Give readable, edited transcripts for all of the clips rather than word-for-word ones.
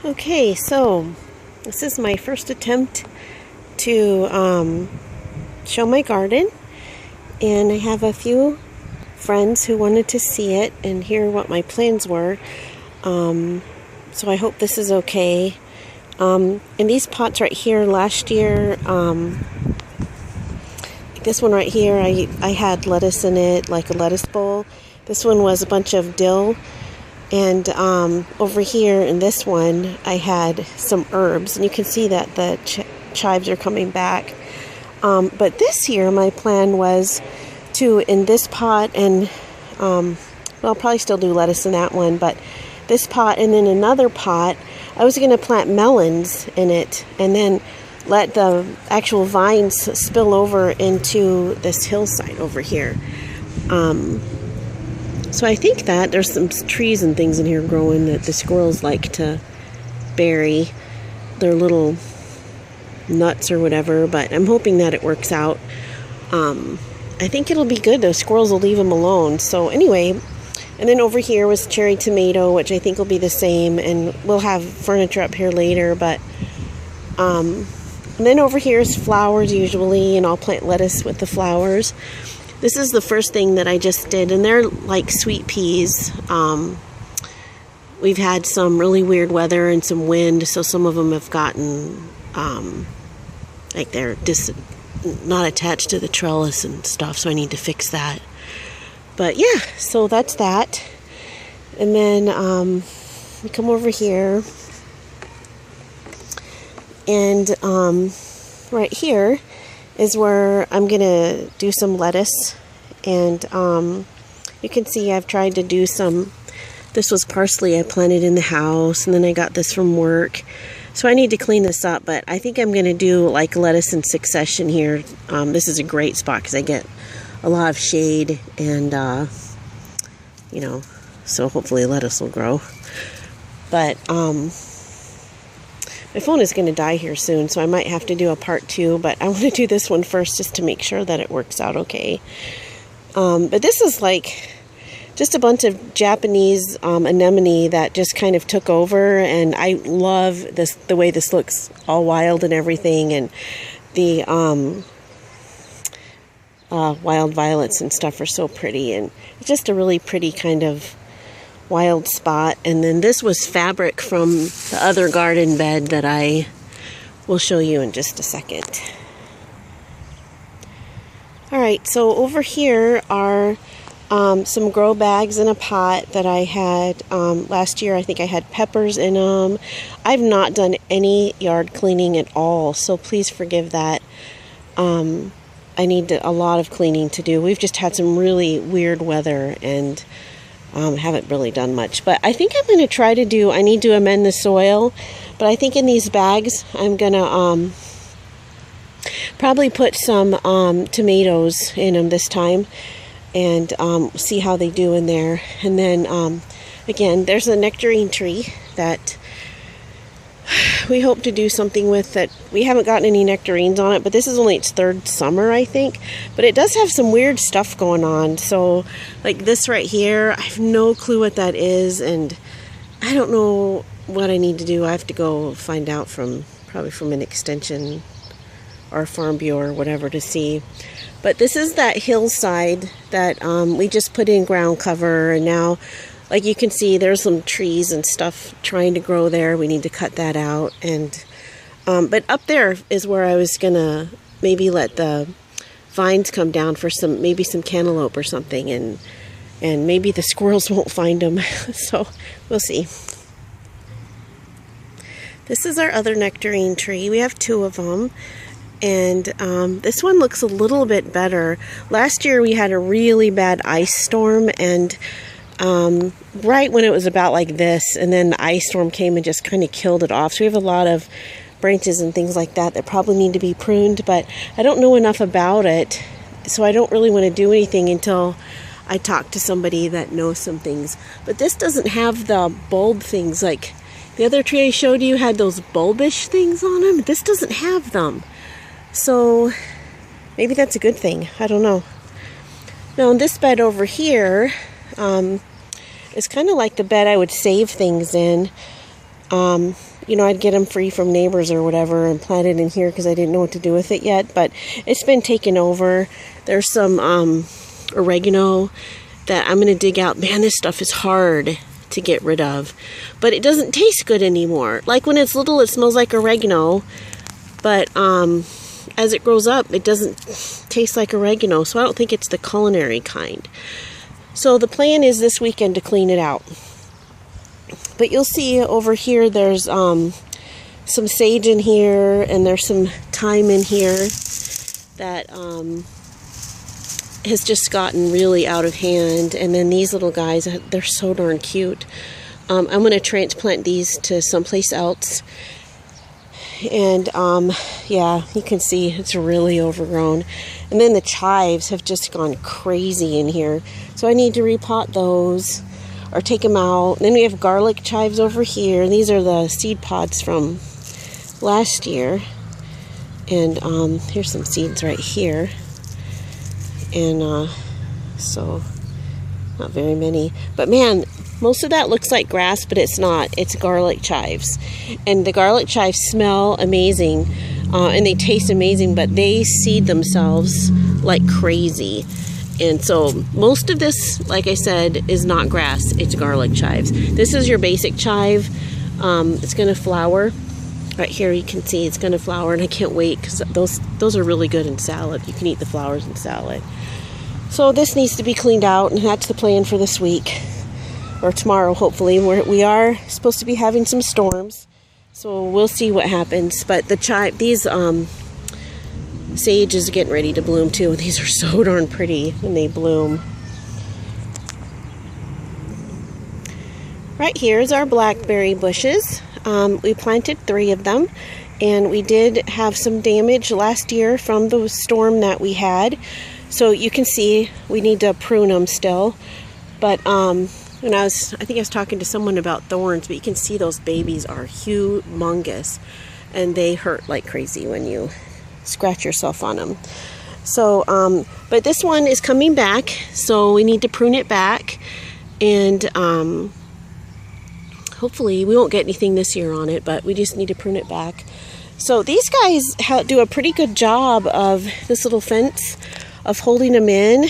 Okay, so this is my first attempt to show my garden, and I have a few friends who wanted to see it and hear what my plans were. So I hope this is okay. In these pots right here, last year, this one right here, I had lettuce in it, like a lettuce bowl. This one was a bunch of dill. And over here in this one, I had some herbs. And you can see that the chives are coming back. But this year, my plan was to, in this pot, and well, I'll probably still do lettuce in that one, but this pot and then another pot, I was going to plant melons in it and then let the actual vines spill over into this hillside over here. So I think that there's some trees and things in here growing that the squirrels like to bury their little nuts or whatever, but I'm hoping that it works out. I think it'll be good. Those squirrels will leave them alone. So anyway, and then over here was cherry tomato, which I think will be the same, and we'll have furniture up here later, but and then over here is flowers usually, and I'll plant lettuce with the flowers. This is the first thing that I just did, and they're like sweet peas. We've had some really weird weather and some wind, so some of them have gotten, like they're not attached to the trellis and stuff, so I need to fix that. But yeah, so that's that. And then we come over here, and right here is where I'm gonna do some lettuce, and you can see I've tried to do some. This was parsley I planted in the house, and then I got this from work, so I need to clean this up, but I think I'm gonna do like lettuce in succession here. This is a great spot because I get a lot of shade, and you know, so hopefully lettuce will grow. But my phone is going to die here soon, so I might have to do a part 2, but I want to do this one first just to make sure that it works out okay. But this is like just a bunch of Japanese anemone that just kind of took over, and I love this, the way this looks, all wild and everything, and the wild violets and stuff are so pretty, and it's just a really pretty kind of wild spot. And then this was fabric from the other garden bed that I will show you in just a second. Alright, so over here are some grow bags in a pot that I had last year. I think I had peppers in them. I've not done any yard cleaning at all, so please forgive that. I need a lot of cleaning to do. We've just had some really weird weather, and haven't really done much. But I think I'm going to try to do, I need to amend the soil, but I think in these bags I'm going to probably put some tomatoes in them this time, and see how they do in there. And then again, there's a nectarine tree that we hope to do something with. That we haven't gotten any nectarines on it, but this is only its 3rd summer, I think. But it does have some weird stuff going on. So like this right here, I have no clue what that is, and I don't know what I need to do. I have to go find out probably from an extension or Farm Bureau or whatever to see. But this is that hillside that we just put in ground cover, and now, like you can see, there's some trees and stuff trying to grow there. We need to cut that out. And but up there is where I was gonna maybe let the vines come down for maybe some cantaloupe or something, and maybe the squirrels won't find them. So we'll see. This is our other nectarine tree. We have 2 of them. And this one looks a little bit better. Last year we had a really bad ice storm, and right when it was about like this, and then the ice storm came and just kind of killed it off. So we have a lot of branches and things like that probably need to be pruned, but I don't know enough about it, so I don't really want to do anything until I talk to somebody that knows some things. But this doesn't have the bulb things. Like the other tree I showed you had those bulbish things on them. This doesn't have them, so maybe that's a good thing. I don't know. Now in this bed over here, it's kind of like the bed I would save things in. You know, I'd get them free from neighbors or whatever and plant it in here because I didn't know what to do with it yet. But it's been taken over. There's some oregano that I'm going to dig out. Man, this stuff is hard to get rid of. But it doesn't taste good anymore. Like when it's little, it smells like oregano. But as it grows up, it doesn't taste like oregano. So I don't think it's the culinary kind. So the plan is this weekend to clean it out. But you'll see over here there's some sage in here, and there's some thyme in here that has just gotten really out of hand. And then these little guys, they're so darn cute. I'm going to transplant these to someplace else. And yeah, you can see it's really overgrown. And then the chives have just gone crazy in here. So I need to repot those or take them out. And then we have garlic chives over here. These are the seed pods from last year. And here's some seeds right here. And so not very many. But man, most of that looks like grass, but it's not. It's garlic chives. And the garlic chives smell amazing. And they taste amazing, but they seed themselves like crazy. And so most of this, like I said, is not grass. It's garlic chives. This is your basic chive. It's going to flower. Right here you can see it's going to flower, and I can't wait because those are really good in salad. You can eat the flowers in salad. So this needs to be cleaned out, and that's the plan for this week. Or tomorrow, hopefully. We are supposed to be having some storms. So we'll see what happens. But these sage is getting ready to bloom too. These are so darn pretty when they bloom. Right here is our blackberry bushes. We planted 3 of them, and we did have some damage last year from the storm that we had. So you can see we need to prune them still. But I think I was talking to someone about thorns, but you can see those babies are humongous, and they hurt like crazy when you scratch yourself on them. So, but this one is coming back, so we need to prune it back, and hopefully we won't get anything this year on it, but we just need to prune it back. So these guys do a pretty good job of this little fence of holding them in,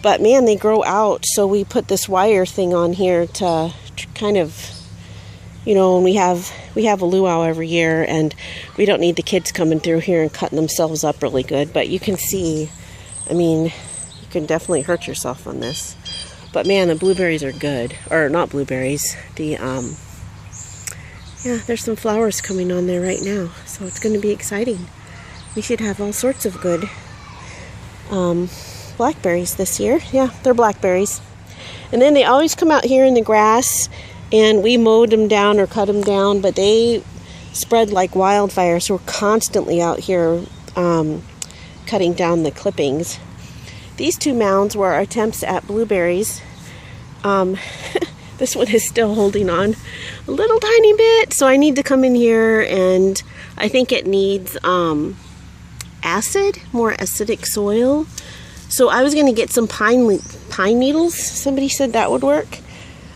but man, they grow out. So we put this wire thing on here to kind of, you know, and we have a luau every year, and we don't need the kids coming through here and cutting themselves up really good. But you can see, I mean, you can definitely hurt yourself on this. But man, the blueberries are good. Or not blueberries. Yeah, there's some flowers coming on there right now. So it's going to be exciting. We should have all sorts of good blackberries this year. Yeah, they're blackberries. And then they always come out here in the grass, and we mowed them down or cut them down, but they spread like wildfire, so we're constantly out here cutting down the clippings. These 2 mounds were our attempts at blueberries. This one is still holding on a little tiny bit, so I need to come in here, and I think it needs acid, more acidic soil. So I was going to get some pine needles. Somebody said that would work.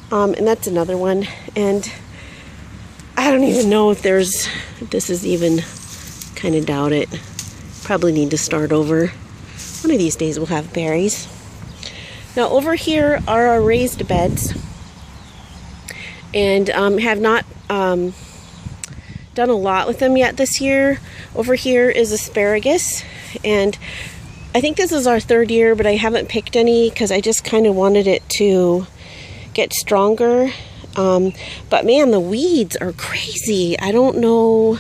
And that's another one. And I don't even know if this is even, kind of doubt it. Probably need to start over. One of these days we'll have berries. Now over here are our raised beds. And have not done a lot with them yet this year. Over here is asparagus. And I think this is our 3rd year, but I haven't picked any because I just kind of wanted it to get stronger. But man, the weeds are crazy. I don't know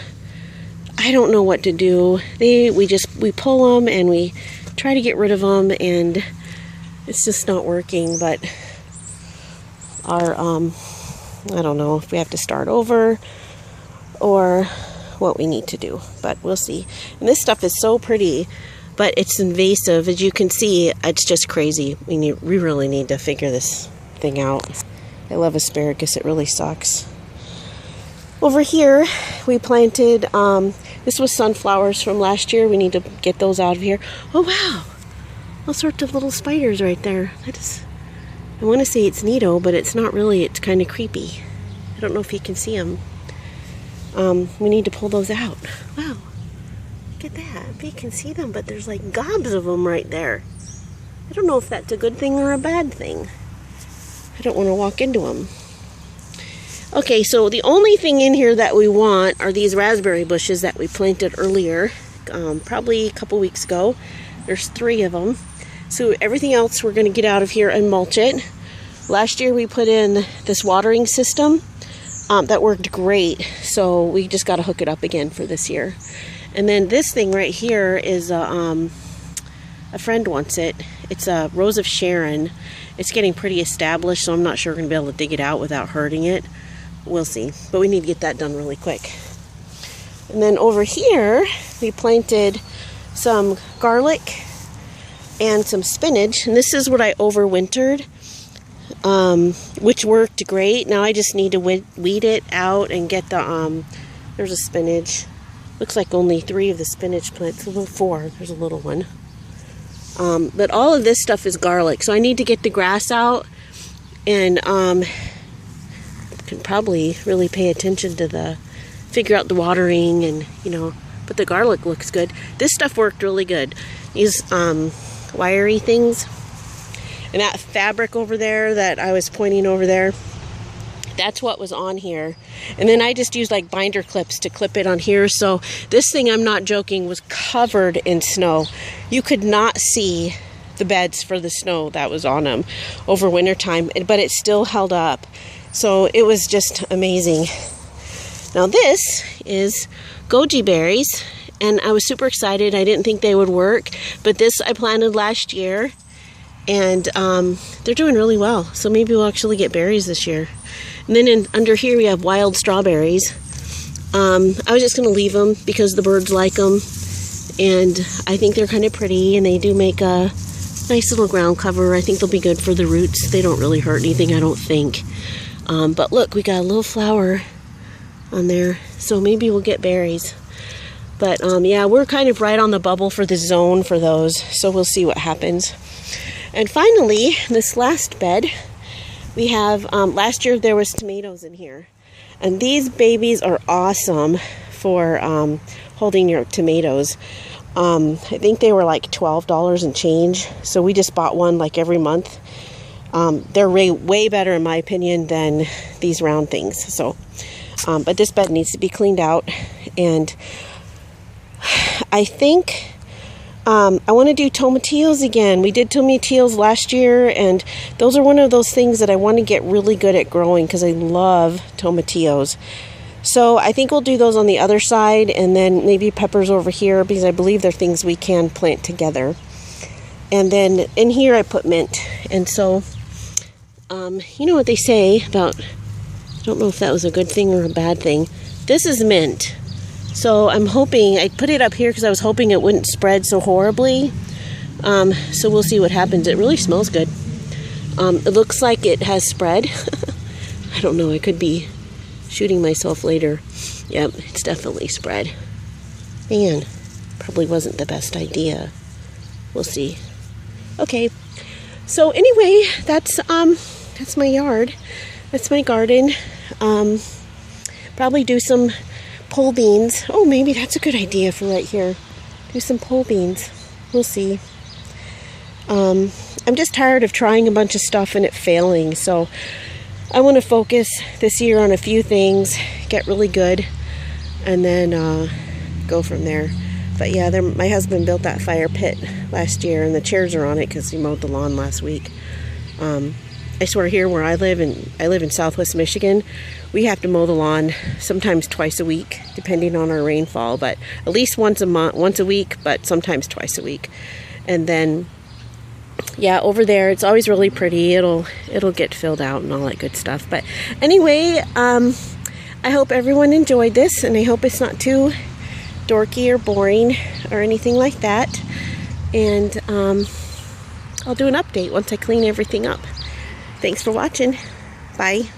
what to do. We pull them and we try to get rid of them, and it's just not working. But our I don't know if we have to start over or what we need to do, but we'll see. And this stuff is so pretty, but it's invasive. As you can see, it's just crazy. We really need to figure this thing out. I love asparagus. It really sucks. Over here, we planted, this was sunflowers from last year. We need to get those out of here. Oh, wow. All sorts of little spiders right there. I want to say it's neato, but it's not really. It's kind of creepy. I don't know if you can see them. we need to pull those out. Wow, look at that. You can see them, but there's like gobs of them right there. I don't know if that's a good thing or a bad thing. I don't want to walk into them. Okay, so the only thing in here that we want are these raspberry bushes that we planted earlier, probably a couple weeks ago. There's 3 of them. So everything else we're going to get out of here and mulch it. Last year we put in this watering system that worked great, so we just got to hook it up again for this year. And then this thing right here is a friend wants it. It's a Rose of Sharon. It's getting pretty established, so I'm not sure we're going to be able to dig it out without hurting it. We'll see, but we need to get that done really quick. And then over here, we planted some garlic and some spinach, and this is what I overwintered, which worked great. Now I just need to weed it out and get the, there's a spinach. Looks like only 3 of the spinach plants, well 4, there's a little one. But all of this stuff is garlic, so I need to get the grass out and, can probably really pay attention to figure out the watering and, but the garlic looks good. This stuff worked really good. These wiry things and that fabric over there that I was pointing over there, that's what was on here. And then I just used like binder clips to clip it on here. So this thing, I'm not joking, was covered in snow. You could not see the beds for the snow that was on them over winter time, but it still held up. So it was just amazing. Now this is goji berries, and I was super excited. I didn't think they would work, but this I planted last year, and they're doing really well. So maybe we'll actually get berries this year. And then under here we have wild strawberries. I was just going to leave them because the birds like them, and I think they're kind of pretty, and they do make a nice little ground cover. I think they'll be good for the roots. They don't really hurt anything, I don't think. But look, we got a little flower on there, so maybe we'll get berries. But yeah, we're kind of right on the bubble for the zone for those, so we'll see what happens. And finally, this last bed, we have, last year there was tomatoes in here. And these babies are awesome for holding your tomatoes. I think they were like $12 and change, so we just bought one like every month. They're way better in my opinion than these round things. So, but this bed needs to be cleaned out, and I think I want to do tomatillos again. We did tomatillos last year, and those are one of those things that I want to get really good at growing because I love tomatillos. So I think we'll do those on the other side, and then maybe peppers over here because I believe they're things we can plant together. And then in here I put mint, and so you know what they say about, I don't know if that was a good thing or a bad thing. This is mint. So I'm hoping, I put it up here because I was hoping it wouldn't spread so horribly. So we'll see what happens. It really smells good. It looks like it has spread. I don't know, I could be shooting myself later. Yep, it's definitely spread. Man, probably wasn't the best idea. We'll see. Okay, so anyway, that's my yard. That's my garden. Probably do some pole beans. Oh, maybe that's a good idea for right here. Do some pole beans. We'll see. I'm just tired of trying a bunch of stuff and it failing, so I want to focus this year on a few things, get really good, and then go from there. But yeah, my husband built that fire pit last year, and the chairs are on it because he mowed the lawn last week. I swear, here where I live in Southwest Michigan, we have to mow the lawn sometimes twice a week, depending on our rainfall, but at least once a week, but sometimes twice a week. And then, yeah, over there, it's always really pretty. It'll get filled out and all that good stuff. But anyway, I hope everyone enjoyed this, and I hope it's not too dorky or boring or anything like that. And I'll do an update once I clean everything up. Thanks for watching. Bye.